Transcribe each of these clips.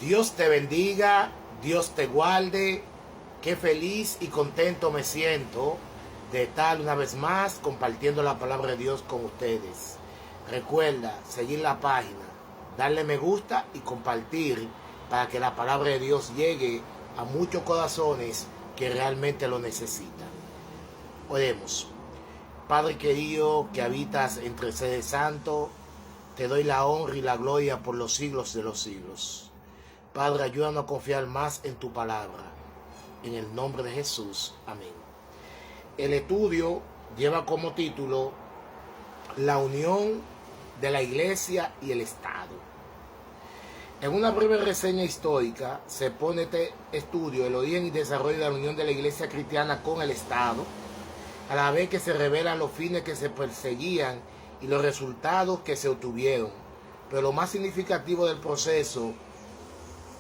Dios te bendiga, Dios te guarde. Qué feliz y contento me siento de estar una vez más compartiendo la palabra de Dios con ustedes. Recuerda seguir la página, darle me gusta y compartir para que la palabra de Dios llegue a muchos corazones que realmente lo necesitan. Oremos. Padre querido que habitas entre seres santos, te doy la honra y la gloria por los siglos de los siglos. Padre, ayúdanos a confiar más en tu palabra. En el nombre de Jesús. Amén. El estudio lleva como título La unión de la Iglesia y el Estado. En una breve reseña histórica se pone este estudio el origen y desarrollo de la unión de la Iglesia cristiana con el Estado, a la vez que se revelan los fines que se perseguían y los resultados que se obtuvieron. Pero lo más significativo del proceso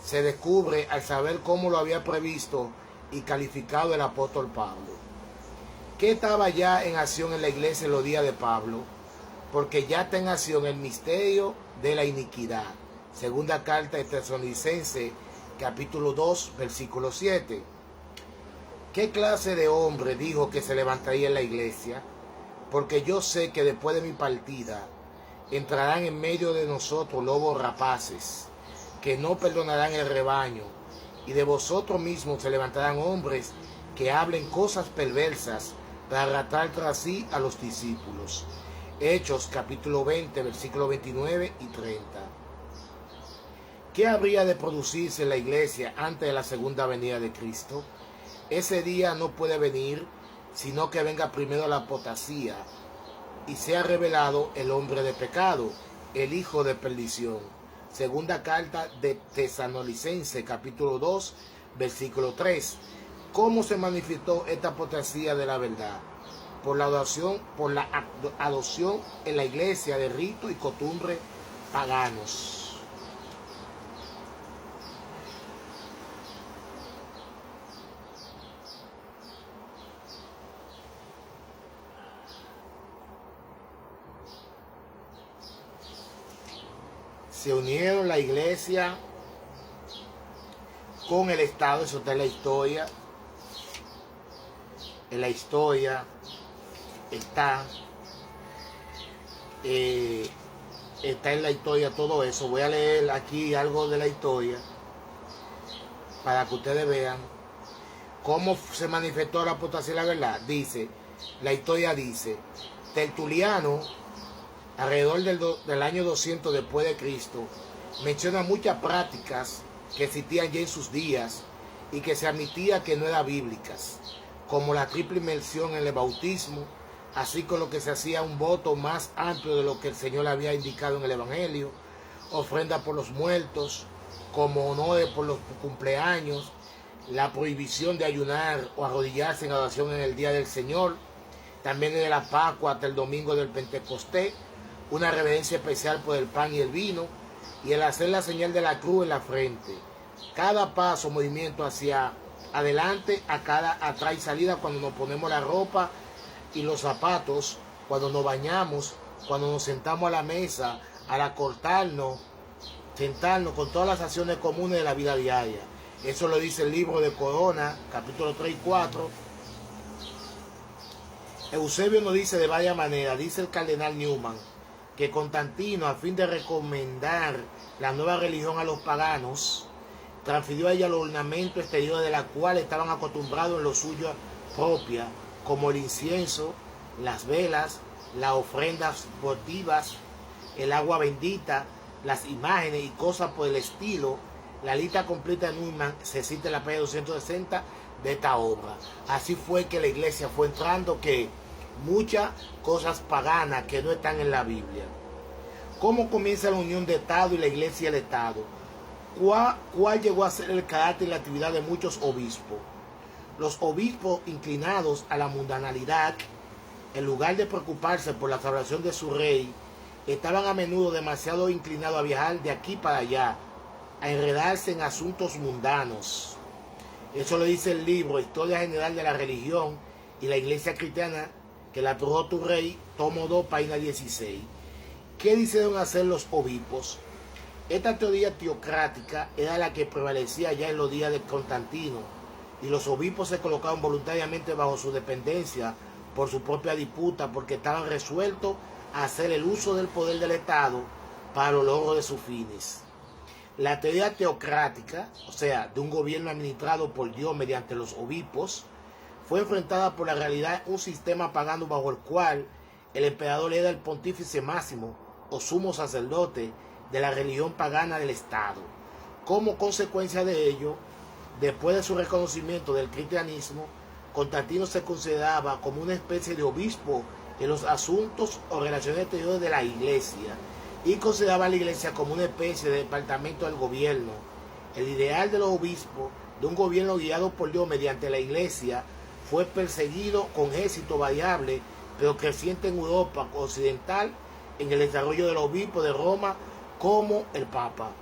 se descubre al saber cómo lo había previsto y calificado el apóstol Pablo. ¿Qué estaba ya en acción en la iglesia en los días de Pablo? Porque ya está en acción el misterio de la iniquidad. Segunda carta de Tesalonicenses, capítulo 2, versículo 7. ¿Qué clase de hombre dijo que se levantaría en la iglesia? Porque yo sé que después de mi partida entrarán en medio de nosotros lobos rapaces, que no perdonarán el rebaño, y de vosotros mismos se levantarán hombres que hablen cosas perversas para arrastrar tras sí a los discípulos. Hechos capítulo 20, versículos 29 y 30. ¿Qué habría de producirse en la iglesia antes de la segunda venida de Cristo? Ese día no puede venir, sino que venga primero la apostasía y sea revelado el hombre de pecado, el hijo de perdición. Segunda carta de Tesalonicenses, capítulo 2, versículo 3. ¿Cómo se manifestó esta apostasía de la verdad? Por la adopción en la iglesia de ritos y costumbres paganos. Se unieron la iglesia con el Estado, eso está en la historia. En la historia está en la historia todo eso. Voy a leer aquí algo de la historia para que ustedes vean cómo se manifestó la apostasía de la verdad. La historia dice, Tertuliano, alrededor del año 200 después de Cristo, menciona muchas prácticas que existían ya en sus días y que se admitía que no eran bíblicas, como la triple inmersión en el bautismo, así con lo que se hacía un voto más amplio de lo que el Señor había indicado en el Evangelio, ofrenda por los muertos, como honores por los cumpleaños, la prohibición de ayunar o arrodillarse en oración en el día del Señor, también de la Pascua hasta el domingo del Pentecostés, una reverencia especial por el pan y el vino, y el hacer la señal de la cruz en la frente. Cada paso, movimiento hacia adelante, a cada atrás y salida, cuando nos ponemos la ropa y los zapatos, cuando nos bañamos, cuando nos sentamos a la mesa, al acortarnos, sentarnos, con todas las acciones comunes de la vida diaria. Eso lo dice el libro de Corona, capítulo 3 y 4. Eusebio nos dice de varias maneras, dice el cardenal Newman, que Constantino, a fin de recomendar la nueva religión a los paganos, transfirió a ella los ornamentos exteriores de la cual estaban acostumbrados en lo suyo propia, como el incienso, las velas, las ofrendas votivas, el agua bendita, las imágenes y cosas por el estilo. La lista completa de Newman se cita en la página 260 de esta obra. Así fue que la iglesia fue entrando, que muchas cosas paganas que no están en la Biblia. ¿Cómo comienza la unión de Estado y la iglesia y el Estado? ¿Cuál llegó a ser el carácter y la actividad de muchos obispos? Los obispos, inclinados a la mundanalidad, en lugar de preocuparse por la salvación de su rey, estaban a menudo demasiado inclinados a viajar de aquí para allá, a enredarse en asuntos mundanos. Eso lo dice el libro Historia General de la Religión y la Iglesia Cristiana, que la trajo tu rey, tomo 2, página 16. ¿Qué decidieron hacer los obispos? Esta teoría teocrática era la que prevalecía ya en los días de Constantino, y los obispos se colocaban voluntariamente bajo su dependencia por su propia disputa, porque estaban resueltos a hacer el uso del poder del Estado para los logros de sus fines. La teoría teocrática, o sea, de un gobierno administrado por Dios mediante los obispos, fue enfrentada por la realidad de un sistema pagano bajo el cual el emperador era el pontífice máximo o sumo sacerdote de la religión pagana del Estado. Como consecuencia de ello, después de su reconocimiento del cristianismo, Constantino se consideraba como una especie de obispo en los asuntos o relaciones exteriores de la Iglesia, y consideraba a la Iglesia como una especie de departamento del gobierno. El ideal de los obispos, de un gobierno guiado por Dios mediante la Iglesia, fue perseguido con éxito variable, pero creciente en Europa occidental, en el desarrollo del obispo de Roma como el Papa.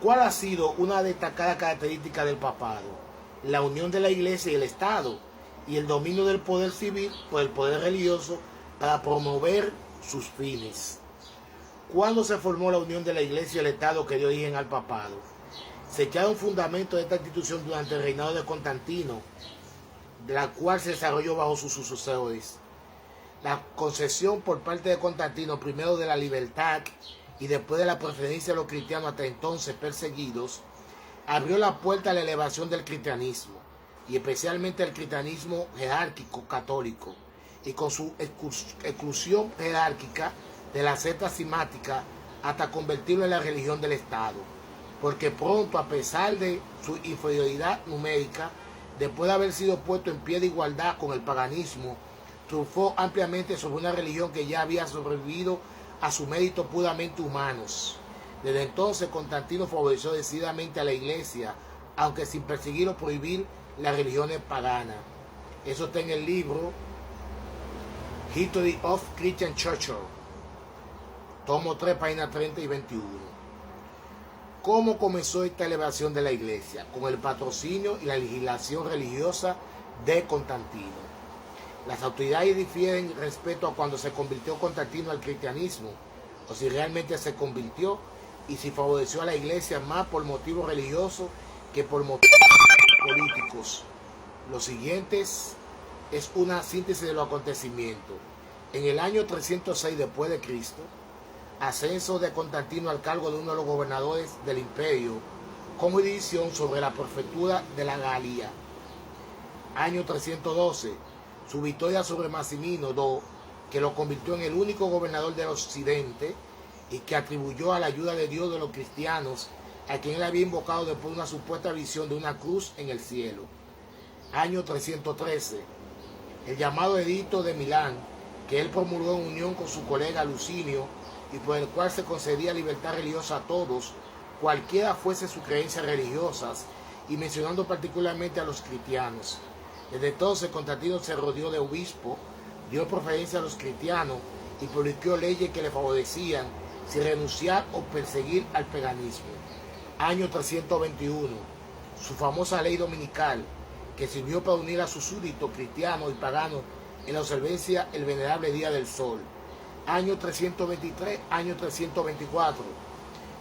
¿Cuál ha sido una destacada característica del papado? La unión de la Iglesia y el Estado, y el dominio del poder civil por el poder religioso para promover sus fines. ¿Cuándo se formó la unión de la Iglesia y el Estado que dio origen al papado? Se echaron fundamentos de esta institución durante el reinado de Constantino, de la cual se desarrolló bajo sus sucesores. La concesión por parte de Constantino, primero de la libertad y después de la preferencia de los cristianos hasta entonces perseguidos, abrió la puerta a la elevación del cristianismo, y especialmente el cristianismo jerárquico católico, y con su exclusión jerárquica de la secta cismática hasta convertirlo en la religión del Estado, porque pronto, a pesar de su inferioridad numérica, después de haber sido puesto en pie de igualdad con el paganismo, triunfó ampliamente sobre una religión que ya había sobrevivido a sus méritos puramente humanos. Desde entonces, Constantino favoreció decididamente a la Iglesia, aunque sin perseguir o prohibir las religiones paganas. Eso está en el libro History of Christian Church, tomo 3, páginas 30 y 21. ¿Cómo comenzó esta elevación de la Iglesia? Con el patrocinio y la legislación religiosa de Constantino. Las autoridades difieren respecto a cuando se convirtió Constantino al cristianismo, o si realmente se convirtió, y si favoreció a la Iglesia más por motivos religiosos que por motivos políticos. Lo siguiente es una síntesis de los acontecimientos. En el año 306 después de Cristo, ascenso de Constantino al cargo de uno de los gobernadores del imperio, con jurisdicción sobre la prefectura de la Galia. Año 312, su victoria sobre Massimino II, que lo convirtió en el único gobernador del occidente y que atribuyó a la ayuda de Dios de los cristianos, a quien él había invocado después de una supuesta visión de una cruz en el cielo. Año 313, el llamado Edicto de Milán, que él promulgó en unión con su colega Lucinio, y por el cual se concedía libertad religiosa a todos, cualquiera fuese sus creencias religiosas, y mencionando particularmente a los cristianos. Desde entonces Constantino se rodeó de obispo, dio preferencia a los cristianos y publicó leyes que le favorecían sin renunciar o perseguir al paganismo. Año 321, su famosa ley dominical, que sirvió para unir a sus súbditos cristianos y paganos en la observancia el venerable Día del Sol. Año 323, año 324.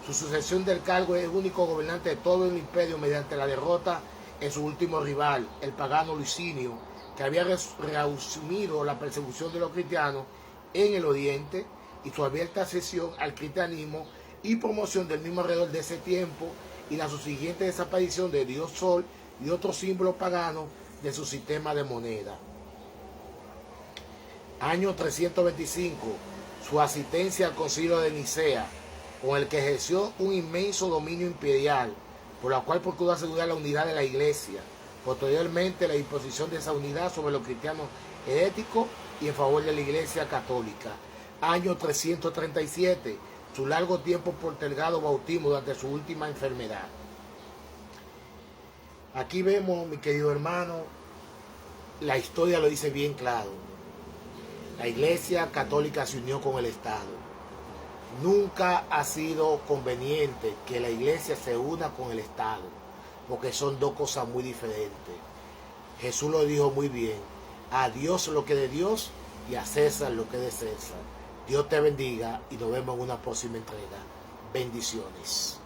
Su sucesión del cargo es el único gobernante de todo el imperio mediante la derrota en su último rival, el pagano Lucinio, que había reasumido la persecución de los cristianos en el oriente, y su abierta adhesión al cristianismo y promoción del mismo alrededor de ese tiempo, y la subsiguiente desaparición de Dios Sol y otros símbolos paganos de su sistema de moneda. Año 325, su asistencia al concilio de Nicea, con el que ejerció un inmenso dominio imperial, por la cual procuró asegurar la unidad de la Iglesia. Posteriormente, la imposición de esa unidad sobre los cristianos heréticos y en favor de la Iglesia católica. Año 337, su largo tiempo postergado bautismo durante su última enfermedad. Aquí vemos, mi querido hermano, la historia lo dice bien claro. La Iglesia católica se unió con el Estado. Nunca ha sido conveniente que la Iglesia se una con el Estado, porque son dos cosas muy diferentes. Jesús lo dijo muy bien: a Dios lo que es de Dios y a César lo que es de César. Dios te bendiga y nos vemos en una próxima entrega. Bendiciones.